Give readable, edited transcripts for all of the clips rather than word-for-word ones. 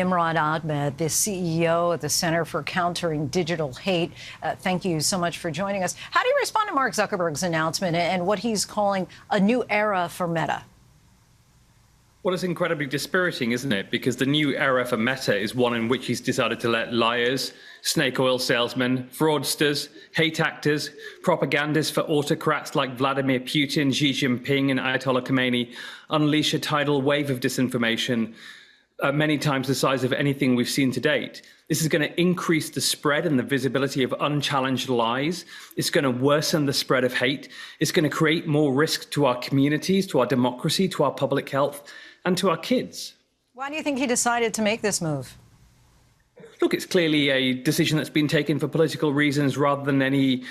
Imran Ahmed, the CEO of the Center for Countering Digital Hate. Thank you so much for joining us. How do you respond to Mark Zuckerberg's announcement and what he's calling a new era for Meta? Well, it's incredibly dispiriting, isn't it? Because the new era for Meta is one in which he's decided to let liars, snake oil salesmen, fraudsters, hate actors, propagandists for autocrats like Vladimir Putin, Xi Jinping, and Ayatollah Khomeini unleash a tidal wave of disinformation, many times the size of anything we've seen to date. This is going to increase the spread and the visibility of unchallenged lies. It's going to worsen the spread of hate. It's going to create more risk to our communities, to our democracy, to our public health, and to our kids. Why do you think he decided to make this move? Look, it's clearly a decision that's been taken for political reasons rather than any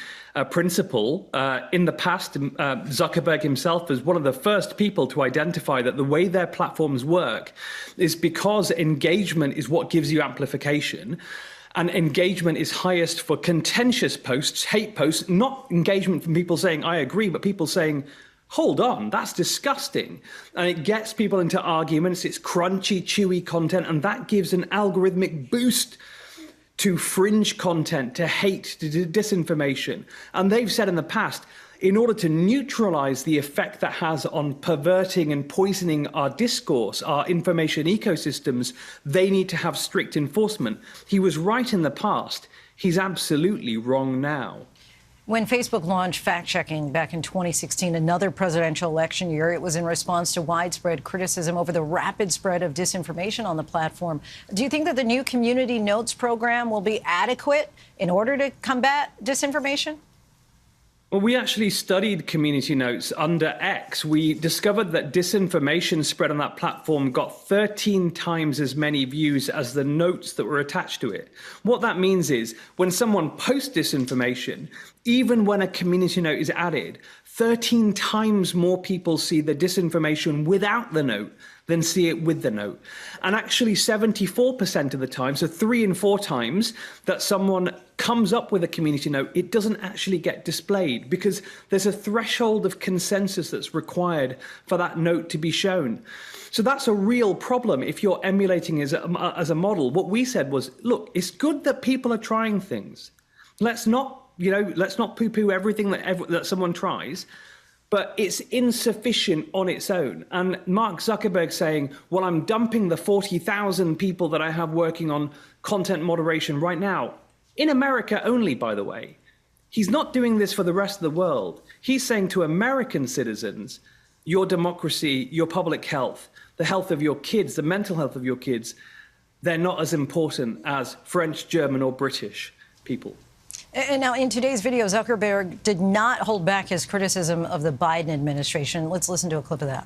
principle. In the past, Zuckerberg himself was one of the first people to identify that the way their platforms work is because engagement is what gives you amplification. And engagement is highest for contentious posts, hate posts, not engagement from people saying, I agree, but people saying, hold on, that's disgusting. And it gets people into arguments. It's crunchy, chewy content, and that gives an algorithmic boost to fringe content, to hate, to disinformation. And they've said in the past, in order to neutralize the effect that has on perverting and poisoning our discourse, our information ecosystems, they need to have strict enforcement. He was right in the past. He's absolutely wrong now. When Facebook launched fact-checking back in 2016, another presidential election year, it was in response to widespread criticism over the rapid spread of disinformation on the platform. Do you think that the new Community Notes program will be adequate in order to combat disinformation? Well, we actually studied Community Notes under X. We discovered that disinformation spread on that platform got 13 times as many views as the notes that were attached to it. What that means is when someone posts disinformation, even when a community note is added, 13 times more people see the disinformation without the note than see it with the note. And actually 74% of the time, so 3 in 4 times that someone comes up with a community note, it doesn't actually get displayed because there's a threshold of consensus that's required for that note to be shown. So that's a real problem if you're emulating as a model. What we said was, look, it's good that people are trying things. Let's not poo-poo everything that someone tries. But it's insufficient on its own. And Mark Zuckerberg saying, well, I'm dumping the 40,000 people that I have working on content moderation right now, in America only, by the way. He's not doing this for the rest of the world. He's saying to American citizens, your democracy, your public health, the health of your kids, the mental health of your kids, they're not as important as French, German, or British people. And now, in today's video, Zuckerberg did not hold back his criticism of the Biden administration. Let's listen to a clip of that.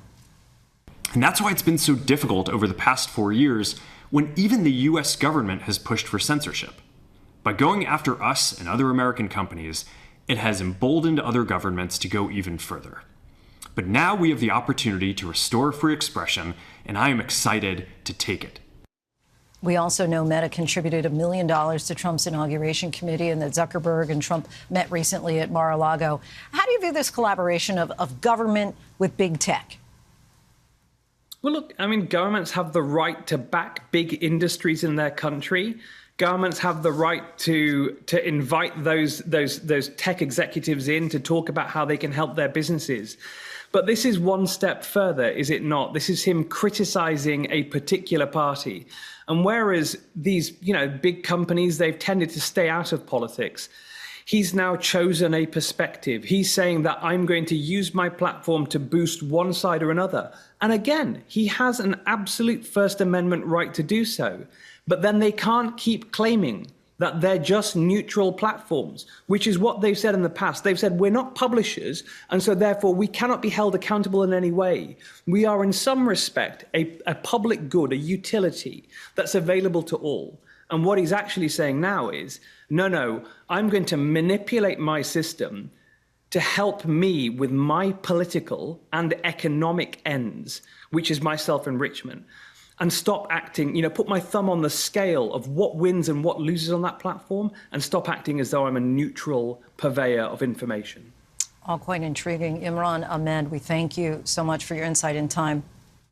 And that's why it's been so difficult over the past 4 years when even the U.S. government has pushed for censorship. By going after us and other American companies, it has emboldened other governments to go even further. But now we have the opportunity to restore free expression, and I am excited to take it. We also know Meta contributed $1 million to Trump's inauguration committee and that Zuckerberg and Trump met recently at Mar-a-Lago. How do you view this collaboration of government with big tech? Well, look, I mean, governments have the right to back big industries in their country. Governments have the right to invite those tech executives in to talk about how they can help their businesses. But this is one step further, is it not? This is him criticizing a particular party. And whereas these, big companies, they've tended to stay out of politics, he's now chosen a perspective. He's saying that I'm going to use my platform to boost one side or another. And again, he has an absolute First Amendment right to do so. But then they can't keep claiming that they're just neutral platforms, which is what they've said in the past. They've said, we're not publishers, and so therefore we cannot be held accountable in any way. We are, in some respect, a public good, a utility that's available to all. And what he's actually saying now is, no, I'm going to manipulate my system to help me with my political and economic ends, which is my self-enrichment. And stop acting, put my thumb on the scale of what wins and what loses on that platform and stop acting as though I'm a neutral purveyor of information. All quite intriguing. Imran Ahmed, we thank you so much for your insight and time.